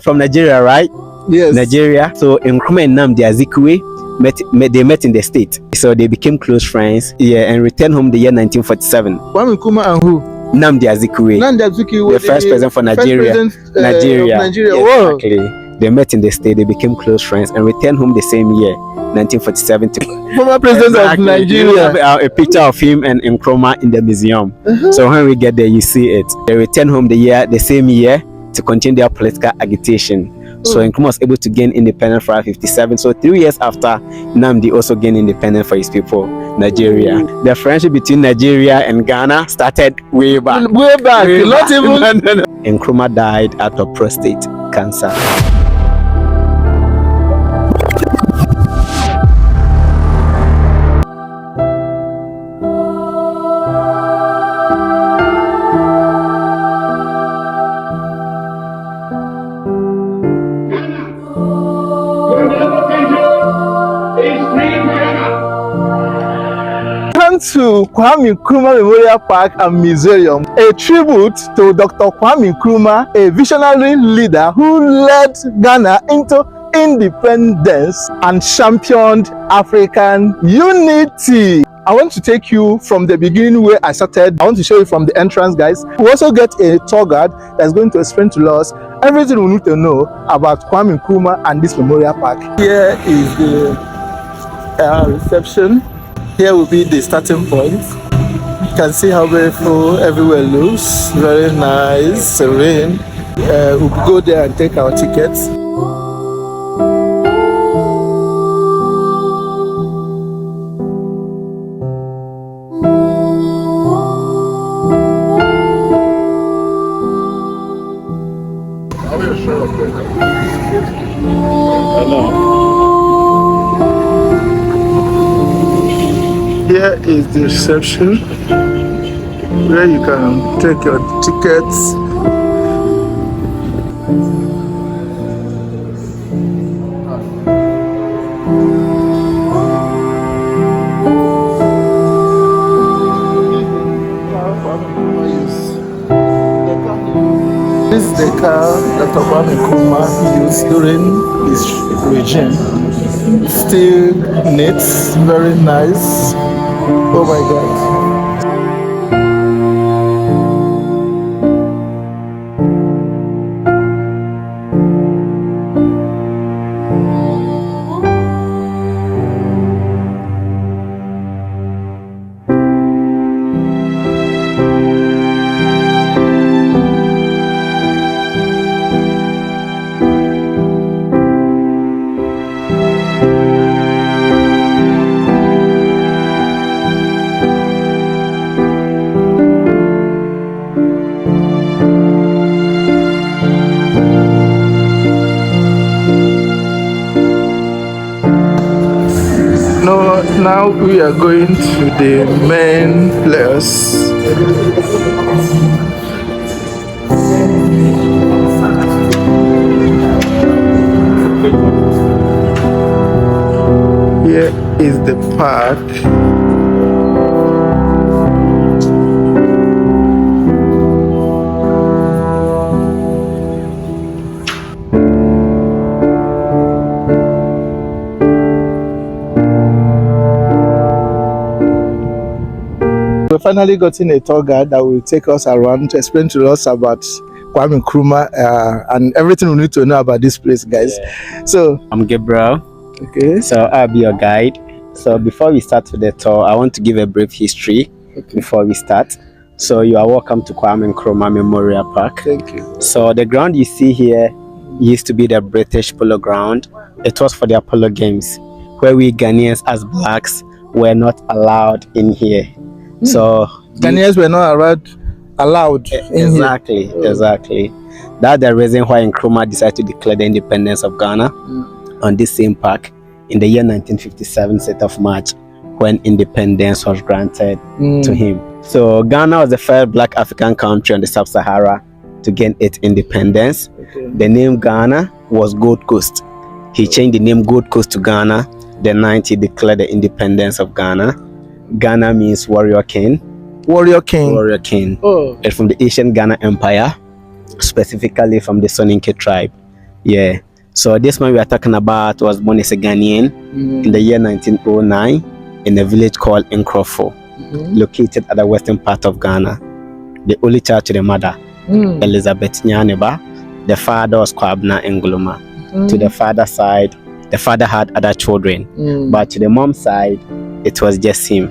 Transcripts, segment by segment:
From Nigeria, right? Yes. Nigeria. So Nkrumah and Nnamdi Azikiwe they met in the state. So they became close friends. Yeah, and returned home the year 1947. Kwame Nkrumah and who? Nnamdi Azikiwe. Nnamdi Azikiwe, the first president for Nigeria. Nigeria. Yes, exactly. They met in the state. They became close friends and returned home the same year, 1947. Former president of Nigeria. We have a picture of him and Nkrumah in the museum. So when we get there, you see it. They returned home the same year to continue their political agitation. So Nkrumah was able to gain independence for 57. So 3 years after, Nnamdi also gained independence for his people, Nigeria. The friendship between Nigeria and Ghana started way back. Way back. Not even. No. Nkrumah died out of prostate cancer. To Kwame Nkrumah Memorial Park and Museum, a tribute to Dr. Kwame Nkrumah, a visionary leader who led Ghana into independence and championed African unity. I want to take you from the beginning where I started. I want to show you from the entrance, guys. We also get a tour guide that's going to explain to us everything we need to know about Kwame Nkrumah and this memorial park. Here is the reception. Here will be the starting point. You can see how beautiful everywhere looks. Very nice, serene. We'll go there and take our tickets. Here is the reception where you can take your tickets. This is the car that Kwame Nkrumah used during his regime. Still neat, very nice. Oh my God. Now we are going to the main place. Here is the park. We finally gotten a tour guide that will take us around to explain to us about Kwame Nkrumah and everything we need to know about this place, guys. Yeah. So I'm Gabriel. Okay. So I'll be your guide. So before we start with the tour, I want to give a brief history before we start. So you are welcome to Kwame Nkrumah Memorial Park. Thank you. So the ground you see here used to be the British polo ground. It was for the Apollo Games, where we Ghanaians as blacks were not allowed in here. So Ghanaians were not allowed in exactly here. Exactly. That's the reason why Nkrumah decided to declare the independence of Ghana on this same park in the year 1957, 7th of March, when independence was granted to him. So Ghana was the first black African country on the Sub-Sahara to gain its independence. The name Ghana was Gold Coast. He changed the name Gold Coast to Ghana the night he declared the independence of Ghana. Ghana means warrior king. Warrior king. Warrior king. Oh. It's from the ancient Ghana Empire, specifically from the Soninke tribe. Yeah. So this man we are talking about was born as a Ghanaian in the year 1909 in a village called Nkrumah, located at the western part of Ghana. The only child to the mother, Elizabeth Nyaneba. The father was Kwame and Nkrumah. To the father's side, the father had other children, but to the mom's side, it was just him.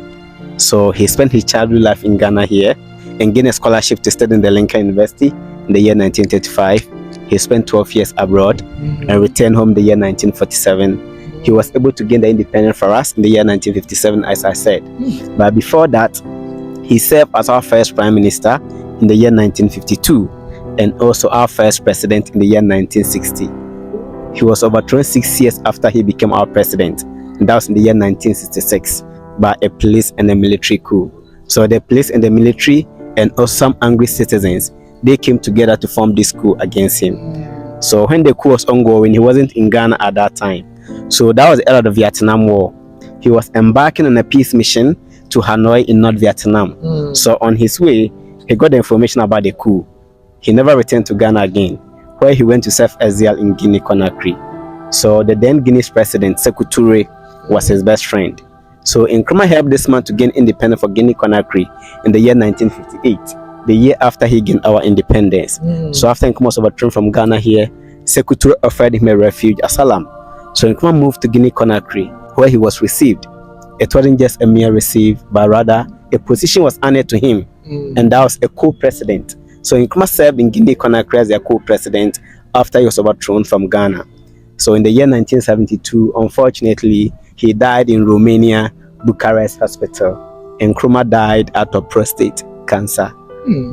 So he spent his childhood life in Ghana here and gained a scholarship to study in the Lincoln University in the year 1935. He spent 12 years abroad and returned home in the year 1947. He was able to gain the independence for us in the year 1957, as I said. But before that, he served as our first prime minister in the year 1952 and also our first president in the year 1960. He was overthrown 6 years after he became our president, and that was in the year 1966 by a police and a military coup. So the police and the military and also some angry citizens, they came together to form this coup against him. So when the coup was ongoing, he wasn't in Ghana at that time. So that was the era of the Vietnam War. He was embarking on a peace mission to Hanoi in North Vietnam. So on his way, he got the information about the coup. He never returned to Ghana again, where he went to serve exile in Guinea-Conakry. So the then Guinea's president, Sekou Touré, was his best friend. So Nkrumah helped this man to gain independence for Guinea-Conakry in the year 1958, the year after he gained our independence. So after Nkrumah was overthrown from Ghana here, Sekou Touré offered him a refuge, asylum. So Nkrumah moved to Guinea-Conakry, where he was received. It wasn't just a mere receive, but rather a position was honored to him, and that was a co-president. So Nkrumah served in Guinea-Conakry as a co-president after he was overthrown from Ghana. So in the year 1972, unfortunately, he died in Romania, Bucharest Hospital. Nkrumah died out of prostate cancer.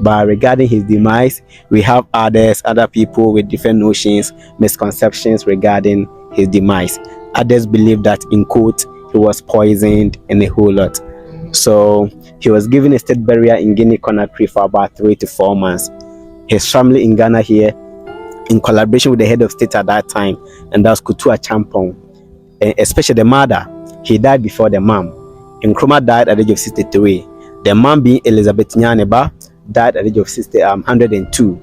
But regarding his demise, we have other people with different notions, misconceptions regarding his demise. Others believe that, in quote, he was poisoned and a whole lot. So he was given a state burial in Guinea-Conakry for about 3 to 4 months. His family in Ghana here, in collaboration with the head of state at that time, and that was Kutua Champong, especially the mother, he died before the mom. Nkrumah died at the age of 63. The mom, being Elizabeth Nyaneba, died at the age of 102.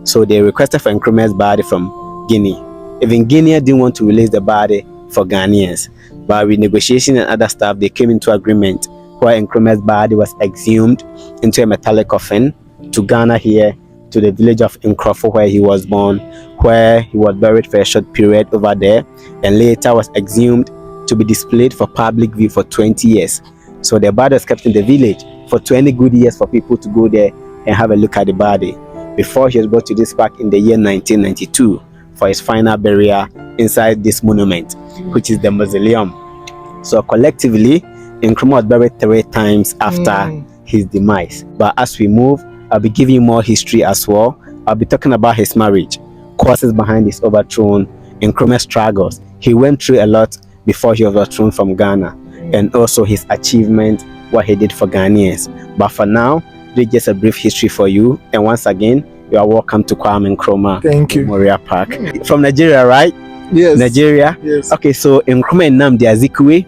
So they requested for Nkrumah's body from Guinea. Even Guinea didn't want to release the body for Ghanaians, but with negotiation and other stuff, they came into agreement where Nkrumah's body was exhumed into a metallic coffin to Ghana here, to the village of Nkrumah where he was born, where he was buried for a short period over there, and later was exhumed to be displayed for public view for 20 years. So the body was kept in the village for 20 good years for people to go there and have a look at the body, before he was brought to this park in the year 1992 for his final burial inside this monument, which is the mausoleum. So collectively, Nkrumah was buried 3 times after his demise. But as we move, I'll be giving you more history as well. I'll be talking about his marriage, causes behind his overthrow, Nkrumah's struggles. He went through a lot before he was overthrown from Ghana, and also his achievement, what he did for Ghanaians. But for now, this is just a brief history for you. And once again, you are welcome to Kwame Nkrumah Memorial Park. From Nigeria, right? Yes. Nigeria? Yes. Okay, so Nkrumah and Nnamdi Azikiwe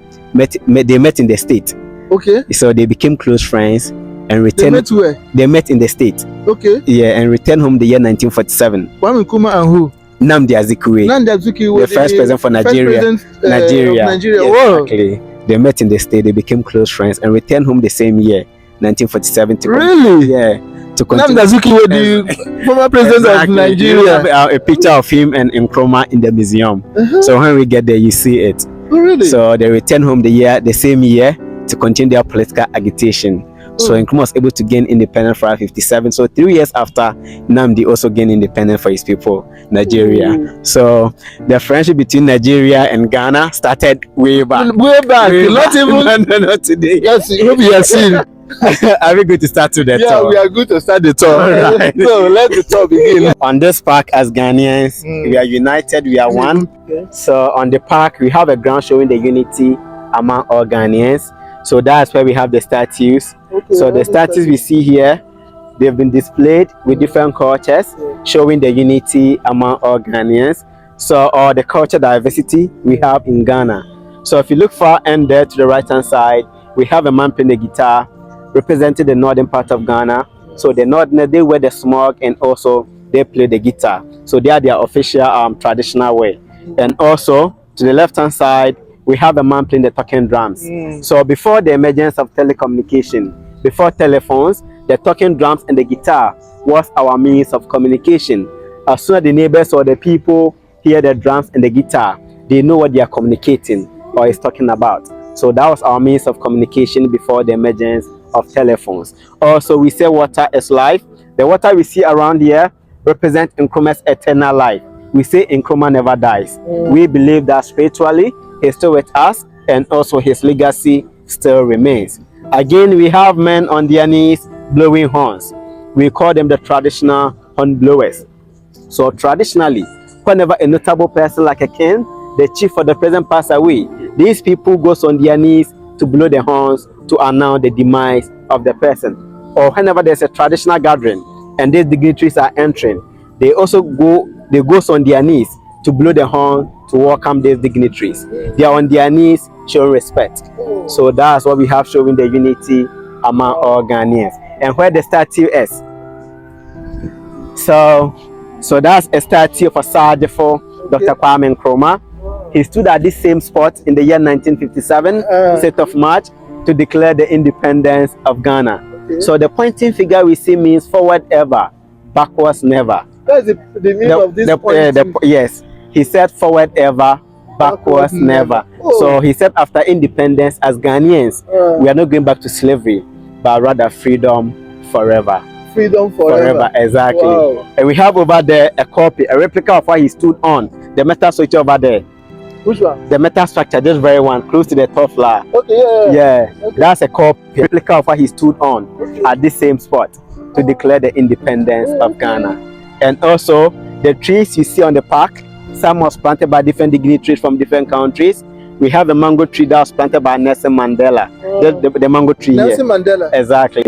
they met in the state. Okay. So they became close friends and returned. They met where? They met in the state. Okay. Yeah, and returned home the year 1947. Kwame Nkrumah and who? Nnamdi Azikiwe. Nnamdi Azikiwe, the first president for Nigeria. Nigeria. Yes, exactly. They met in the state. They became close friends and returned home the same year, 1947. Really? Yeah. To continue. Nnamdi Azikiwe, the former president of Nigeria. You have a picture of him and Nkrumah in the museum. So when we get there, you see it. Oh, really? So they returned home the same year to continue their political agitation. So Nkrumah was able to gain independence for 57. So 3 years after, Nnamdi also gained independence for his people, Nigeria. So the friendship between Nigeria and Ghana started way back. Way back. Not even. No, today. Yes, hope you are seeing. Are we going to start to the tour? Yeah, we are going to start the tour. Right. So let the tour begin. On this park, as Ghanaians, we are united, we are one. Okay. So on the park, we have a ground showing the unity among all Ghanaians. So that's where we have the statues. Okay, so the statues we see here, they've been displayed with different cultures, showing the unity among all Ghanaians. So all the culture diversity we have in Ghana. So if you look far and there to the right hand side, we have a man playing the guitar, representing the northern part of Ghana. So the northerners, they wear the smog and also they play the guitar. So they are their official traditional way. And also to the left hand side, we have a man playing the talking drums. So before the emergence of telecommunication, before telephones, the talking drums and the guitar was our means of communication. As soon as the neighbors or the people hear the drums and the guitar, they know what they are communicating or is talking about. So that was our means of communication before the emergence of telephones. Also, we say water is life. The water we see around here represents Nkrumah's eternal life. We say Nkrumah never dies. We believe that spiritually he's still with us, and also his legacy still remains. Again, we have men on their knees blowing horns. We call them the traditional horn blowers. So traditionally, whenever a notable person like a king, the chief or the president pass away, these people goes on their knees to blow the horns to announce the demise of the person. Or whenever there's a traditional gathering and these dignitaries are entering, they also go on their knees to blow the horn to welcome these dignitaries. They are on their knees showing respect. So that's what we have, showing the unity among all Ghanaians. And where the statue is, so that's a statue of a sergeant for Dr. Kwame Nkrumah. He stood at this same spot in the year 1957, 6th of March, to declare the independence of Ghana. So the pointing figure we see means forward ever, backwards never. That's the meaning of this point. Yes, he said forward ever, backwards never. So he said after independence, as Ghanaians, we are not going back to slavery, but rather freedom forever. Freedom forever. Exactly. Wow. And we have over there a copy, a replica of what he stood on, the metal structure over there. Which one? The metal structure, this very one, close to the top floor. Okay, yeah. Okay. That's a copy, replica of what he stood on at this same spot to declare the independence of Ghana. And also, the trees you see on the park, some was planted by different dignitaries from different countries. We have a mango tree that was planted by Nelson Mandela. The mango tree Nelson Mandela. Exactly.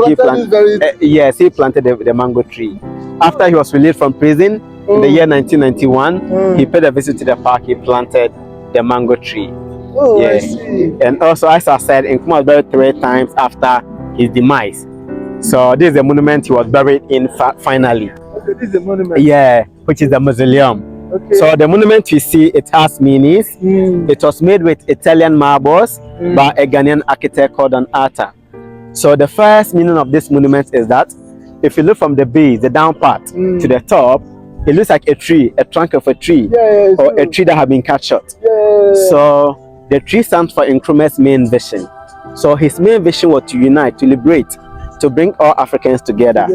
Yes, he planted the mango tree. After he was released from prison in the year 1991, he paid a visit to the park, he planted the mango tree. I see. And also, as I said, Nkrumah was buried 3 times after his demise. So this is the monument he was buried in finally. Okay, this is the monument. Yeah, which is the mausoleum. Okay. So the monument you see, it has meanings. It was made with Italian marbles by a Ghanaian architect called an Arta. So the first meaning of this monument is that if you look from the base, the down part to the top, it looks like a tree, a trunk of a tree, or a tree that has been cut short. So the tree stands for Nkrumah's main vision. So his main vision was to unite, to liberate, to bring all Africans together.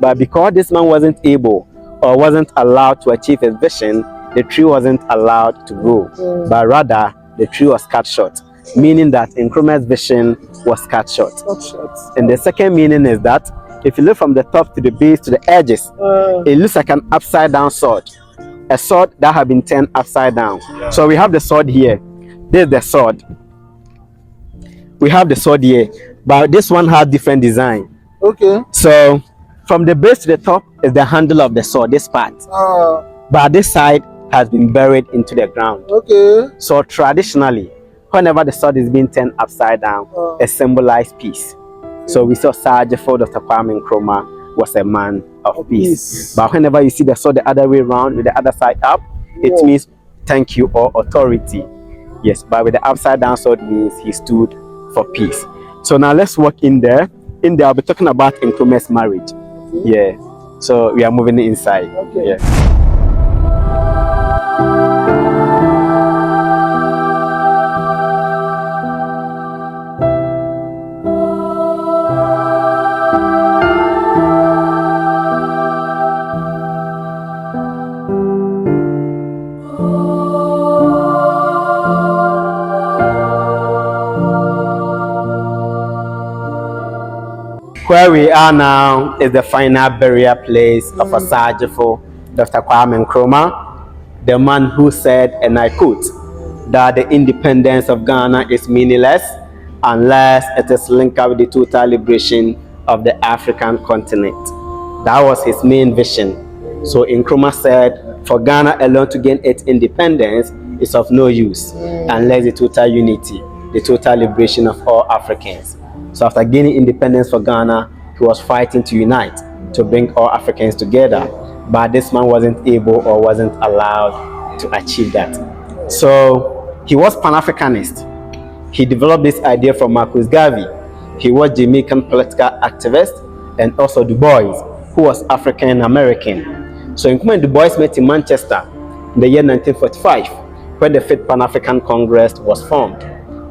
But because this man wasn't able or wasn't allowed to achieve his vision, the tree wasn't allowed to grow. But rather, the tree was cut short, meaning that Nkrumah's vision was cut short. And the second meaning is that if you look from the top to the base to the edges, it looks like an upside down sword. A sword that has been turned upside down. So we have the sword here. This is the sword. We have the sword here, but this one has different design. Okay. So from the base to the top is the handle of the sword, this part. But this side has been buried into the ground. Okay. So traditionally, whenever the sword is being turned upside down, it symbolizes peace. So we saw Sergeant Dr. Kwame Nkrumah was a man of peace. But whenever you see the sword the other way around with the other side up, it means thank you or authority. Yes, but with the upside down sword means he stood for peace. So now let's walk in there. In there, I'll be talking about Nkrumah's marriage. Yeah. So we are moving inside. Okay. Yeah. Where we are now is the final burial place of Asajifo, Dr. Kwame Nkrumah, the man who said, and I quote, that the independence of Ghana is meaningless unless it is linked up with the total liberation of the African continent. That was his main vision. So Nkrumah said, for Ghana alone to gain its independence is of no use unless the total unity, the total liberation of all Africans. So after gaining independence for Ghana, he was fighting to unite, to bring all Africans together. but this man wasn't able or wasn't allowed to achieve that. So he was Pan-Africanist. He developed this idea from Marcus Garvey. He was Jamaican political activist, and also Du Bois, who was African American. So Nkrumah and Du Bois met in Manchester in the year 1945, when the 5th Pan-African Congress was formed.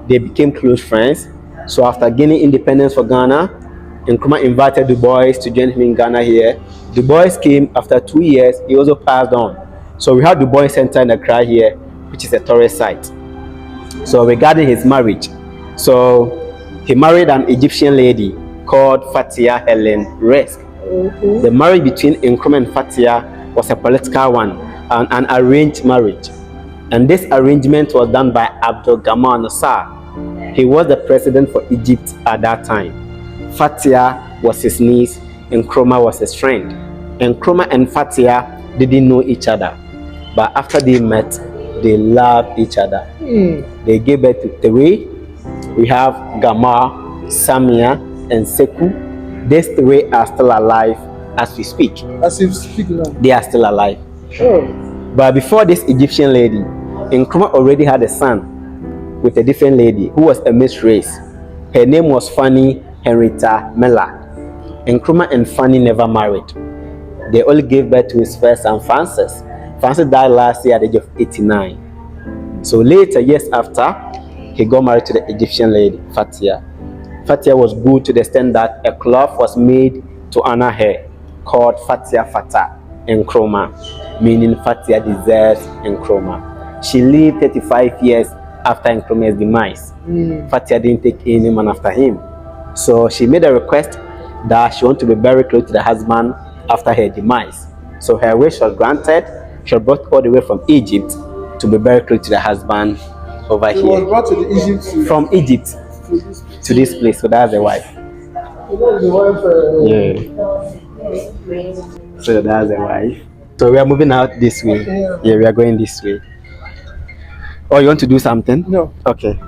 They became close friends. So after gaining independence for Ghana, Nkrumah invited Du Bois to join him in Ghana here. Du Bois came after 2 years. He also passed on. So we have Du Bois Center in Accra here, which is a tourist site. So regarding his marriage, so he married an Egyptian lady called Fatia Helen Resk. The marriage between Nkrumah and Fatia was a political one, an arranged marriage. And this arrangement was done by Abdul Gamal Nasser. He was the president for Egypt at that time. Fatia was his niece, Nkrumah was his friend. Nkrumah and Fatia didn't know each other, but after they met, they loved each other. They gave birth to three. We have Gamal, Samia, and Sekou. These three are still alive as we speak. As you speak now. They are still alive. Oh. But before this Egyptian lady, Nkrumah already had a son with a different lady who was a mixed race. Her name was Fanny Henrietta Miller. Nkrumah and Fanny never married. They only gave birth to his first son, Francis. Francis died last year at the age of 89. So later, years after, he got married to the Egyptian lady, Fatia. Fatia was good to the extent that a cloth was made to honor her, called Fatia Fata Nkrumah, meaning Fatia deserves Nkrumah. She lived 35 years after Nkrumah's demise. Fatia didn't take any man after him. So she made a request that she wanted to be very close to the husband after her demise. So her wish was granted. She was brought all the way from Egypt to be very close to the husband over here. She was brought to Egypt from Egypt to this place. So that's the wife. The wife. Yeah. So that's the wife. So we are moving out this way. Yeah, we are going this way. Oh, you want to do something? No. Okay.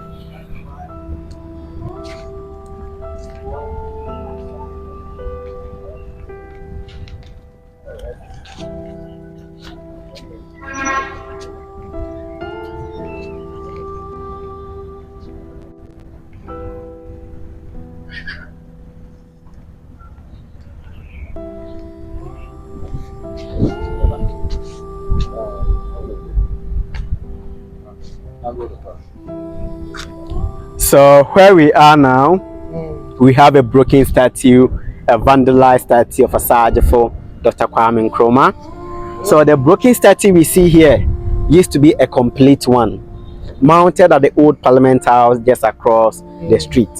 So where we are now, we have a broken statue, a vandalized statue of a Sajafo, Dr. Kwame Nkrumah. So the broken statue we see here used to be a complete one, mounted at the old Parliament House just across the street.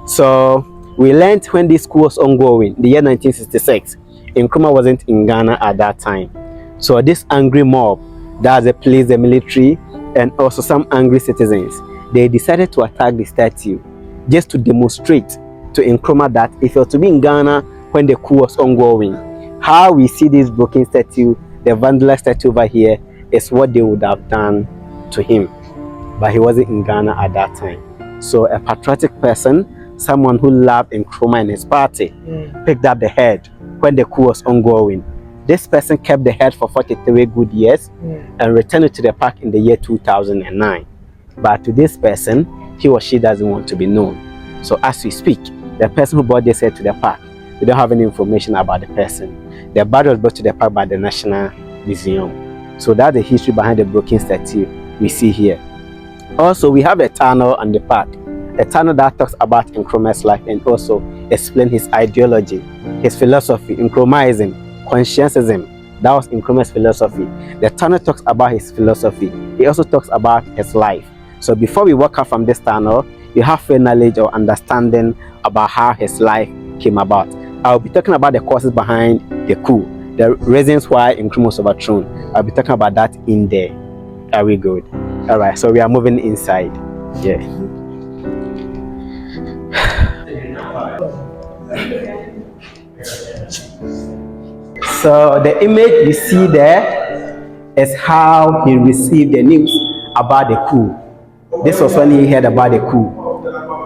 So we learned when this coup was ongoing, the year 1966, Nkrumah wasn't in Ghana at that time. So this angry mob that replaced the military and also some angry citizens, they decided to attack the statue just to demonstrate to Nkrumah that if he was to be in Ghana when the coup was ongoing, how we see this broken statue, the vandalized statue over here, is what they would have done to him. But he wasn't in Ghana at that time. So a patriotic person, someone who loved Nkrumah and his party, picked up the head when the coup was ongoing. This person kept the head for 43 good years and returned it to the park in the year 2009. But to this person, he or she doesn't want to be known. So as we speak, the person who brought this head to the park, we don't have any information about the person. The body was brought to the park by the National Museum. So that's the history behind the broken statue we see here. Also, we have a tunnel on the park, a tunnel that talks about Nkrumah's life and also explain his ideology, his philosophy, Nkrumahism, conscientism. That was Nkrumah's philosophy. The tunnel talks about his philosophy. He also talks about his life. So before we walk out from this tunnel, you have full knowledge or understanding about how his life came about. I'll be talking about the causes behind the coup, the reasons why Nkrumah was overthrown. I'll be talking about that in there. Are we good? All right, so we are moving inside. Yeah. So the image you see there is how he received the news about the coup. This was when he heard about the coup.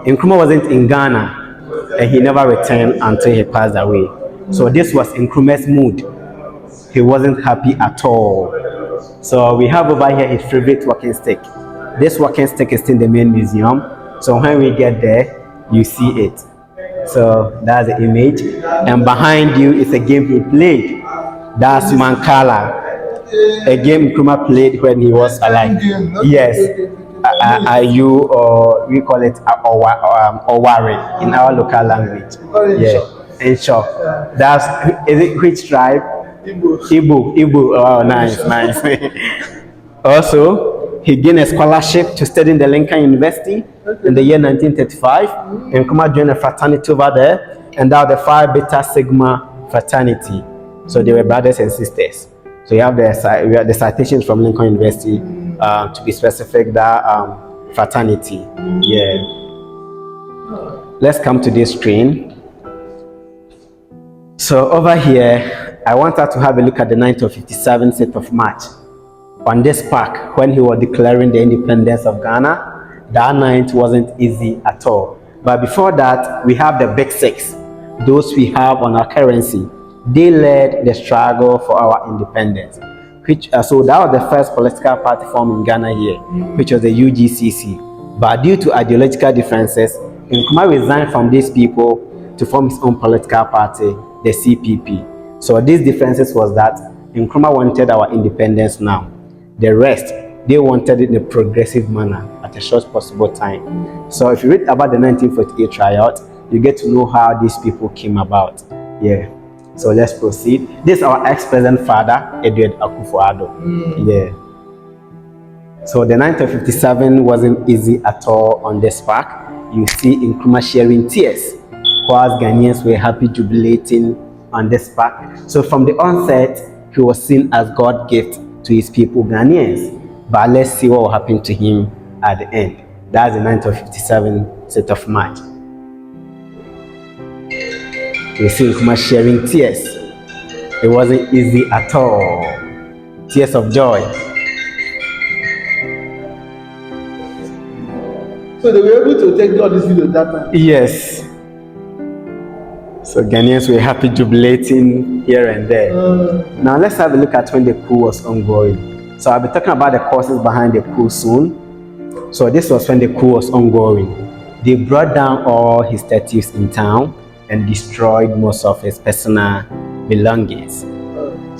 Nkrumah wasn't in Ghana and he never returned until he passed away. So this was Nkrumah's mood he wasn't happy at all. So we have over here his favorite walking stick. This walking stick is in the main museum. So when we get there, you see it. So that's the image. And behind you is a game he played. That's Mancala, a game Nkrumah played when he was alive. Yes. Are you, or we call it Owari in our local language. Yeah. In short. That's, is it which tribe? Igbo. Oh, nice. Also, he gained a scholarship to study in the Lincoln University in the year 1935. And Nkrumah joined a fraternity over there, and that was the Phi Beta Sigma fraternity. So they were brothers and sisters. So you have the citations from Lincoln University, to be specific, that fraternity. Yeah. Let's come to this screen. So over here, I want us to have a look at the 1957 6th of March. On this park, when he was declaring the independence of Ghana, that night wasn't easy at all. But before that, we have the Big Six, those we have on our currency. They led the struggle for our independence. So that was the first political party formed in Ghana here, which was the UGCC. But due to ideological differences, Nkrumah resigned from these people to form his own political party, the CPP. So these differences was that Nkrumah wanted our independence now. The rest, they wanted it in a progressive manner at a short possible time. So if you read about the 1948 riot, you get to know how these people came about. Yeah. So let's proceed. This is our ex-president father, Edward Akufo-Addo. Yeah. So the 1957 wasn't easy at all on this park. You see Nkrumah sharing tears, whilst Ghanaians were happy jubilating on this park. So from the onset, he was seen as God's gift to his people, Ghanaians. But let's see what will happen to him at the end. That's the 1957 6th of March. You see Nkrumah sharing tears. It wasn't easy at all. Tears of joy. So they were able to take all these videos that time? Yes. So Ghanaians were happy jubilating here and there. Now let's have a look at when the coup was ongoing. So I'll be talking about the causes behind the coup soon. So this was when the coup was ongoing. They brought down all his statues in town and destroyed most of his personal belongings.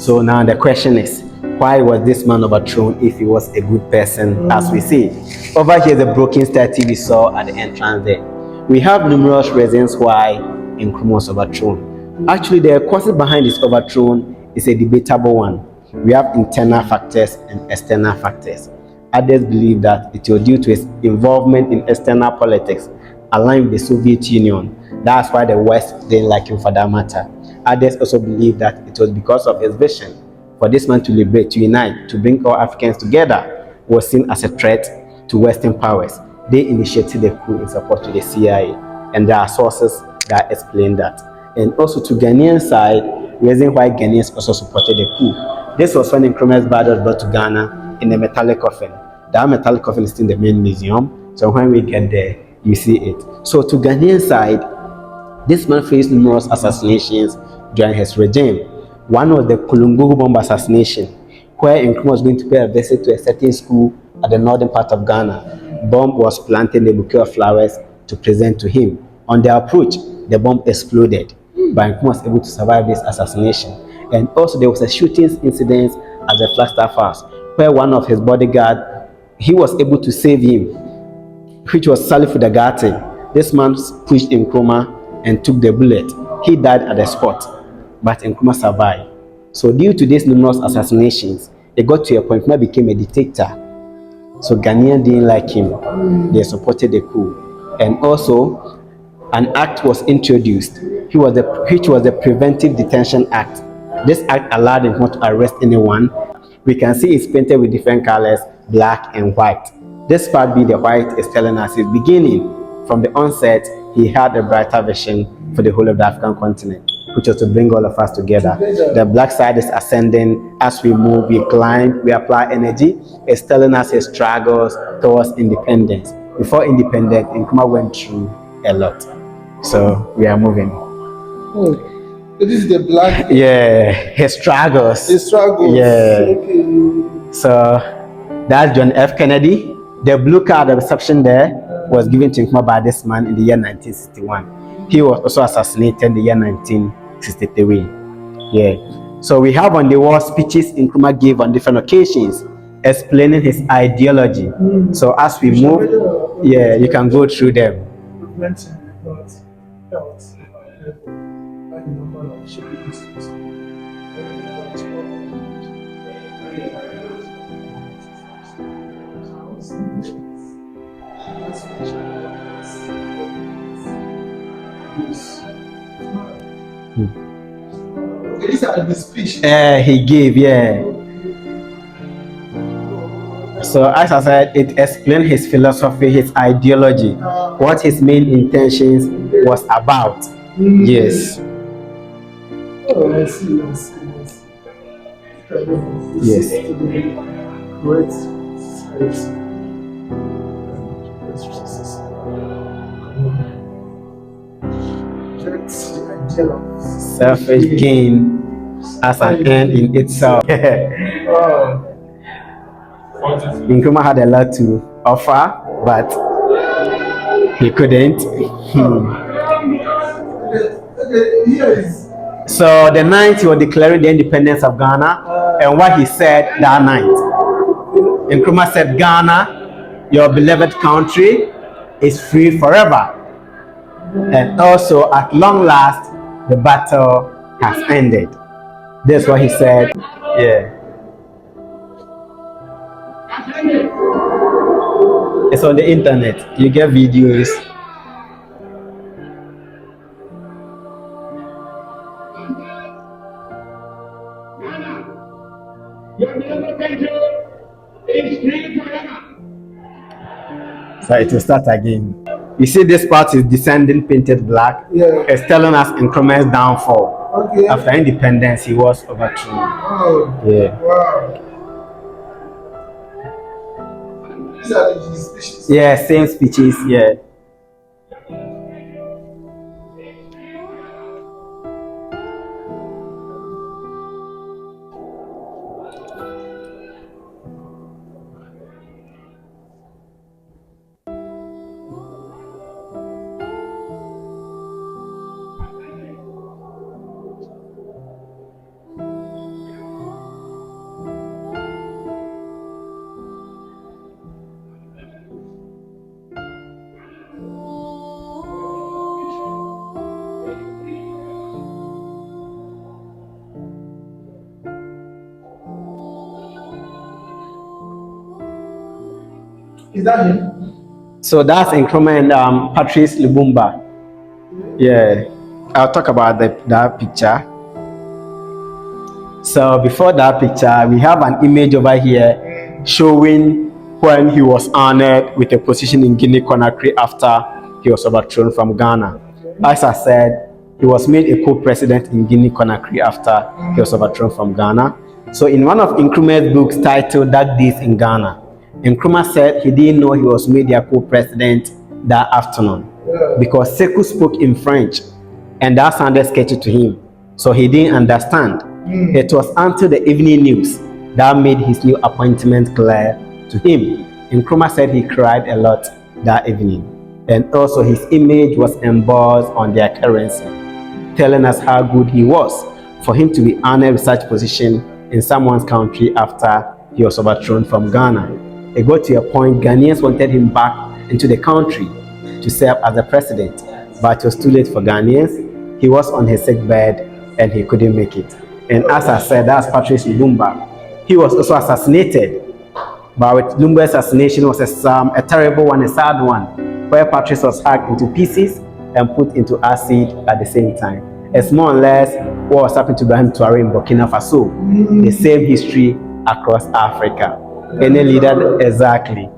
So now the question is, why was this man overthrown if he was a good person, as we see? Over here, the broken statue we saw at the entrance there. We have numerous reasons why Nkrumah was overthrown. Actually, the causes behind his overthrow is a debatable one. We have internal factors and external factors. Others believe that it was due to his involvement in external politics, aligned with the Soviet Union. That's why the West didn't like him for that matter. Others also believe that it was because of his vision for this man to liberate, to unite, to bring all Africans together, was seen as a threat to Western powers. They initiated the coup in support to the CIA, and there are sources that explain that. And also to Ghanaian side, reason why Ghanaians also supported the coup. This was when Nkrumah's body was brought to Ghana in a metallic coffin. That metallic coffin is in the main museum, so when we get there, you see it. So to Ghanaian side, this man faced numerous assassinations during his regime. One was the Kulungugu bomb assassination, where Nkrumah was going to pay a visit to a certain school at the northern part of Ghana. Bomb was planted in a bouquet of flowers to present to him. On their approach, the bomb exploded, but Nkrumah was able to survive this assassination. And also there was a shooting incident at the Flagstaff House, where one of his bodyguards, he was able to save him, which was Salif Udagate. This man pushed Nkrumah and took the bullet. He died at the spot, but Nkrumah survived. So due to these numerous assassinations, it got to a point where he became a dictator. So Ghanaians didn't like him. They supported the coup. And also, an act was introduced, which was the Preventive Detention Act. This act allowed him not to arrest anyone. We can see it's painted with different colors, black and white. This part being the white is telling us his beginning. From the onset, he had a brighter vision for the whole of the African continent, which was to bring all of us together. The black side is ascending. As we move, we climb, we apply energy. It's telling us his struggles towards independence. Before independence, Nkrumah went through a lot. So we are moving. This is the black. Yeah, his struggles. His struggles. Yeah. Okay. So that's John F. Kennedy. The blue card of reception there was given to Nkrumah by this man in the year 1961. He was also assassinated in the year 1963. Yeah. So we have on the wall speeches Nkrumah gave on different occasions, explaining his ideology. So as we move, yeah, you can go through them. These are the speech he gave, yeah. So as I said, it explained his philosophy, his ideology, what his main intentions was about. Yes. Oh, I see, I see, I see. Yes. Great. Selfish gain as an end in itself. Nkrumah had a lot to offer, but he couldn't. So the night he was declaring the independence of Ghana, and what he said that night, Nkrumah said, "Ghana, your beloved country, is free forever. And also, at long last, the battle has ended." That's what he said. Yeah. It's on the internet. You get videos. So it will start again. You see, this part is descending painted black. Yeah. It's telling us Nkrumah's downfall. Okay. After independence, he was overthrown. Oh. Yeah. Wow. These are the speeches. Yeah, same speeches. Yeah. Is that him? So that's Nkrumah and Patrice Lumumba. Yeah, I'll talk about that picture. So before that picture, we have an image over here showing when he was honored with a position in Guinea-Conakry after he was overthrown from Ghana. As I said, he was made a co-president in Guinea-Conakry after he was overthrown from Ghana. So in one of Nkrumah's books titled Dark Days in Ghana, Nkrumah said he didn't know he was made their co-president that afternoon because Sekou spoke in French and that sounded sketchy to him, so he didn't understand. It was until the evening news that made his new appointment clear to him. Nkrumah said he cried a lot that evening, and also his image was embossed on their currency, telling us how good he was for him to be honored with such position in someone's country after he was overthrown from Ghana. It got to a point Ghanaians wanted him back into the country to serve as the president, but it was too late for Ghanaians. He was on his sick bed and he couldn't make it. And as I said, that's Patrice Lumumba. He was also assassinated, but with Lumumba's assassination was a terrible one, a sad one, where Patrice was hacked into pieces and put into acid at the same time. It's more or less what was happening to Ibrahim Traoré in Burkina Faso. The same history across Africa. Any leader, exactly.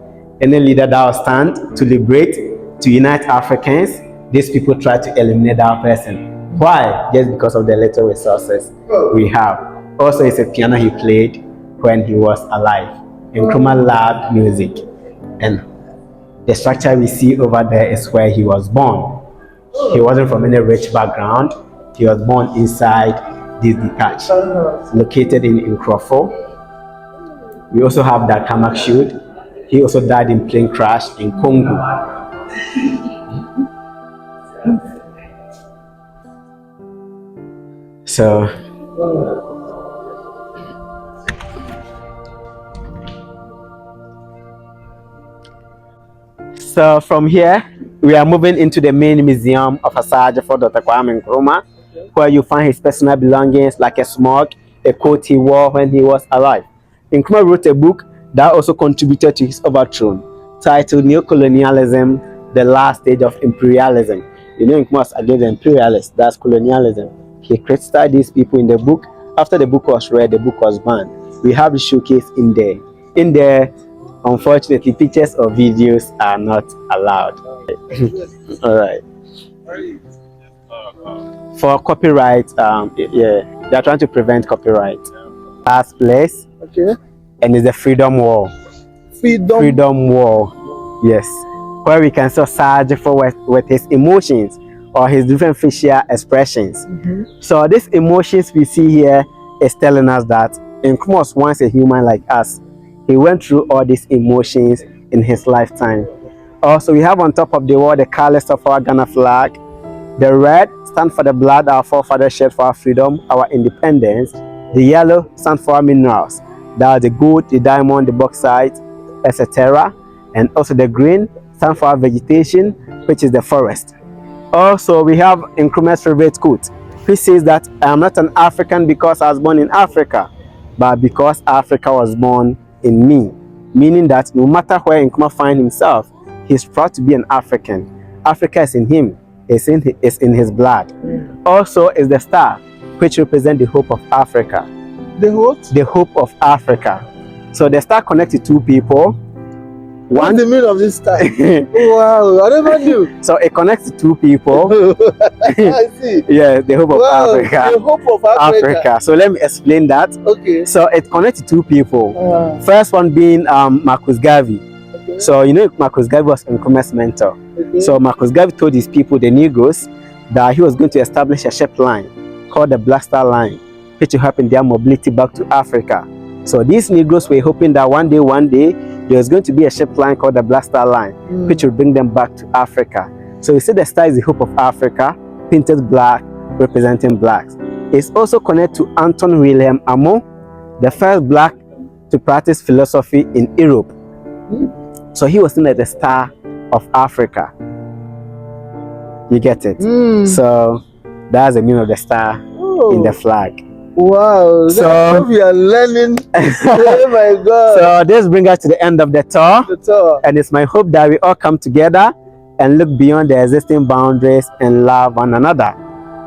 Any leader that will stand to liberate, to unite Africans, these people try to eliminate that person. Why? Just because of the little resources we have. Also, it's a piano he played when he was alive. Nkrumah loved music. And the structure we see over there is where he was born. He wasn't from any rich background. He was born inside this detached, located in Nkrumah. We also have that Kamak Shield. He also died in plane crash in Congo. So from here, we are moving into the main museum of Asaja for Dr. Kwame Nkrumah, where you find his personal belongings like a smock, a coat he wore when he was alive. Nkrumah wrote a book that also contributed to his overthrow, titled Neocolonialism, The Last Stage of Imperialism. You know, Nkrumah was against imperialists, that's colonialism. He criticized these people in the book. After the book was read, the book was banned. We have the showcase in there. In there, unfortunately, pictures or videos are not allowed. All right. For copyright, yeah, they're trying to prevent copyright. Last place, Okay. and it's the Freedom Wall. Freedom Wall, yes, where we can see Sajifo with his emotions or his different facial expressions. So these emotions we see here is telling us that Nkrumah was once a human like us. He went through all these emotions in his lifetime. Also, we have on top of the wall the colors of our Ghana flag. The red stands for the blood our forefathers shed for our freedom, our independence. The yellow stands for our minerals. That are the gold, the diamond, the bauxite, etc. And also the green stands for our vegetation, which is the forest. Also, we have Nkrumah's favorite quote, which says that I am not an African because I was born in Africa, but because Africa was born in me. Meaning that no matter where Nkrumah finds himself, he's proud to be an African. Africa is in him, it's in his blood. Also is the star, which represents the hope of Africa. The what? The hope of Africa. So the star connects to two people. What's the meaning of this star? Wow, I never knew. So it connects to two people. I see. Yeah, the hope of Africa. The hope of Africa. So let me explain that. Okay. So it connects to two people. First one being Marcus Garvey. Okay. So you know Marcus Garvey was Nkrumah's mentor. Okay. So Marcus Garvey told his people, the Negroes, that he was going to establish a ship line called the Black Star Line, which will help in their mobility back to Africa. So these Negroes were hoping that one day there was going to be a ship line called the Black Star Line, which will bring them back to Africa. So you see the star is the hope of Africa, painted black, representing blacks. It's also connected to Anton Wilhelm Amo, the first black to practice philosophy in Europe. So he was seen as the star of Africa. You get it? So that's the meaning of the star in the flag. Wow, so we are learning. Oh my God. So this brings us to the end of the tour. And it's my hope that we all come together and look beyond the existing boundaries and love one another.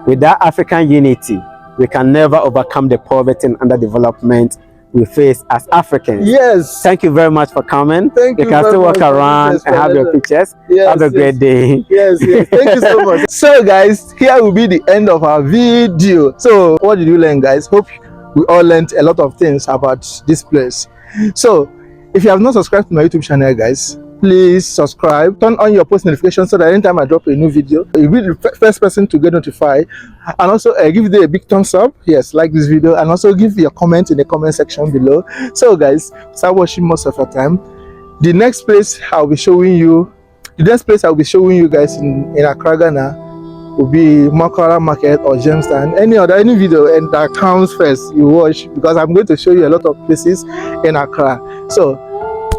Without African unity, we can never overcome the poverty and underdevelopment we face as Africans. Yes. Thank you very much for coming. Thank you. You can still walk around and have your pictures. Yes, have a great day. Yes. Thank you so much. So guys, here will be the end of our video. So what did you learn, guys? Hope we all learned a lot of things about this place. So if you have not subscribed to my YouTube channel, guys, please subscribe, turn on your post notifications so that anytime I drop a new video, you'll be the first person to get notified. And also give it a big thumbs up, yes, like this video, and also give your comment in the comment section below. So guys, start watching most of your time. The next place I'll be showing you guys in Accra, Ghana will be Makara Market or Gemstown. Any video and that counts first, you watch, because I'm going to show you a lot of places in Accra. So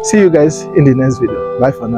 see you guys in the next video. Bye for now.